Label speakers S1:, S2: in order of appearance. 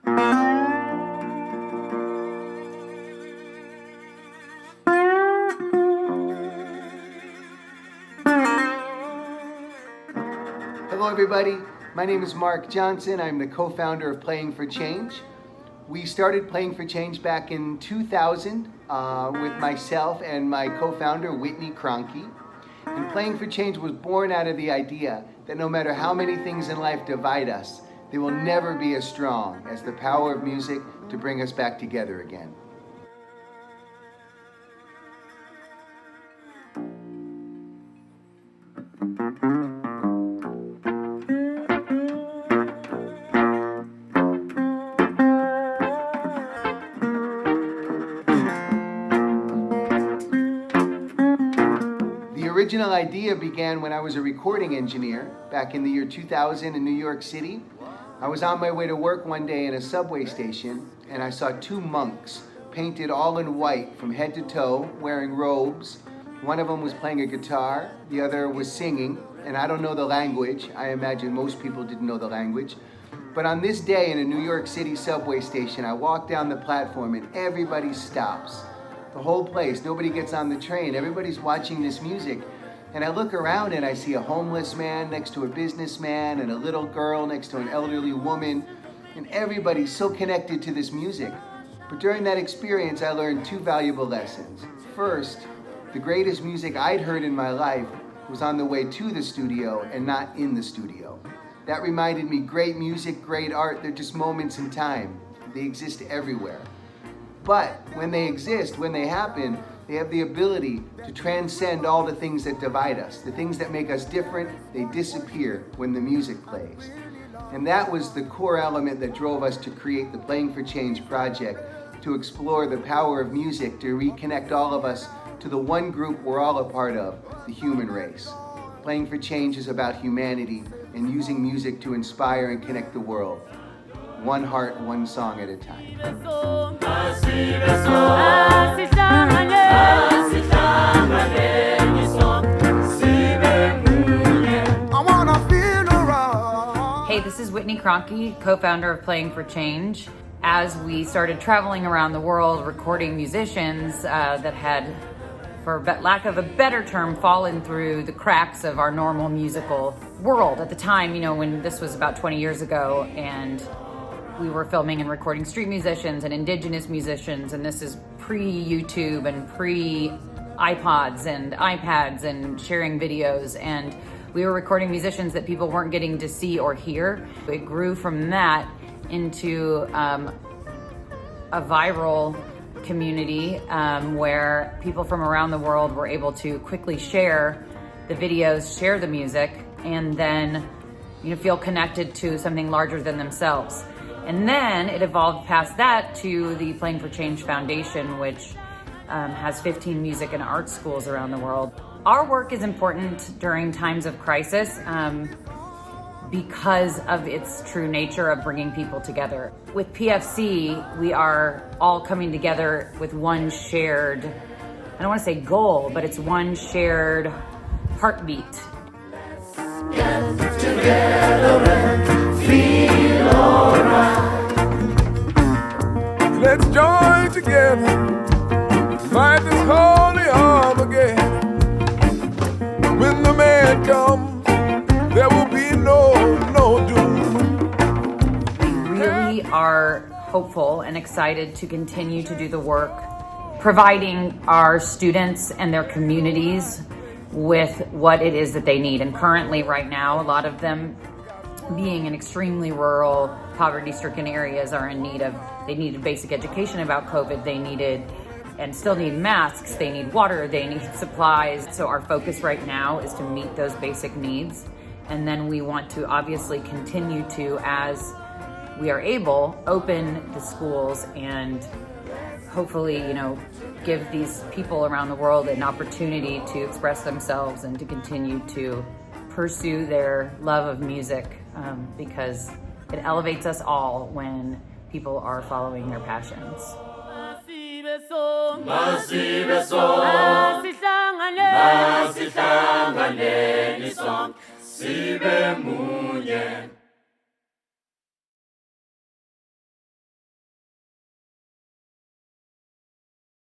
S1: Hello everybody, my name is Mark Johnson. I'm the co-founder of Playing for Change. We started Playing for Change back in 2000 with myself and my co-founder Whitney Kroenke. And Playing for Change was born out of the idea that no matter how many things in life divide us, they will never be as strong as the power of music to bring us back together again. The original idea began when I was a recording engineer back in the year 2000 in New York City. I was on my way to work one day in a subway station and I saw two monks painted all in white from head to toe, wearing robes. One of them was playing a guitar, the other was singing, and I don't know the language. I imagine most people didn't know the language. But on this day in a New York City subway station, I walk down the platform and everybody stops. The whole place, nobody gets on the train, everybody's watching this music. And I look around and I see a homeless man next to a businessman and a little girl next to an elderly woman. And everybody's so connected to this music. But during that experience, I learned two valuable lessons. First, the greatest music I'd heard in my life was on the way to the studio and not in the studio. That reminded me great music, great art, they're just moments in time. They exist everywhere. But when they exist, when they happen, they have the ability to transcend all the things that divide us. The things that make us different, they disappear when the music plays. And that was the core element that drove us to create the Playing for Change project, to explore the power of music, to reconnect all of us to the one group we're all a part of, the human race. Playing for Change is about humanity and using music to inspire and connect the world. One heart, one song at a time.
S2: Hey, this is Whitney Kroenke, co-founder of Playing for Change. As we started traveling around the world recording musicians that had, for lack of a better term, fallen through the cracks of our normal musical world. At the time, you know, when this was about 20 years ago, and we were filming and recording street musicians and indigenous musicians, and this is pre-YouTube and pre-iPods and iPads and sharing videos, and we were recording musicians that people weren't getting to see or hear. It grew from that into a viral community where people from around the world were able to quickly share the videos, share the music, and then, you know, feel connected to something larger than themselves. And then it evolved past that to the Playing for Change Foundation, which has 15 music and art schools around the world. Our work is important during times of crisis because of its true nature of bringing people together. With PFC, we are all coming together with one shared, I don't want to say goal, but it's one shared heartbeat.
S3: Get together and feel alright. Let's join together, fight this holy Armageddon. When the man comes, there will be no doom.
S2: We really are hopeful and excited to continue to do the work, providing our students and their communities with what it is that they need. And currently, right now, a lot of them, being in extremely rural, poverty-stricken areas, are in need of, they needed basic education about COVID, they needed and still need masks, they need water, they need supplies. So our focus right now is to meet those basic needs. And then we want to obviously continue to, as we are able, open the schools and hopefully, you know, give these people around the world an opportunity to express themselves and to continue to pursue their love of music, because it elevates us all when people are following their passions.
S3: Masihlangane, sibe munye.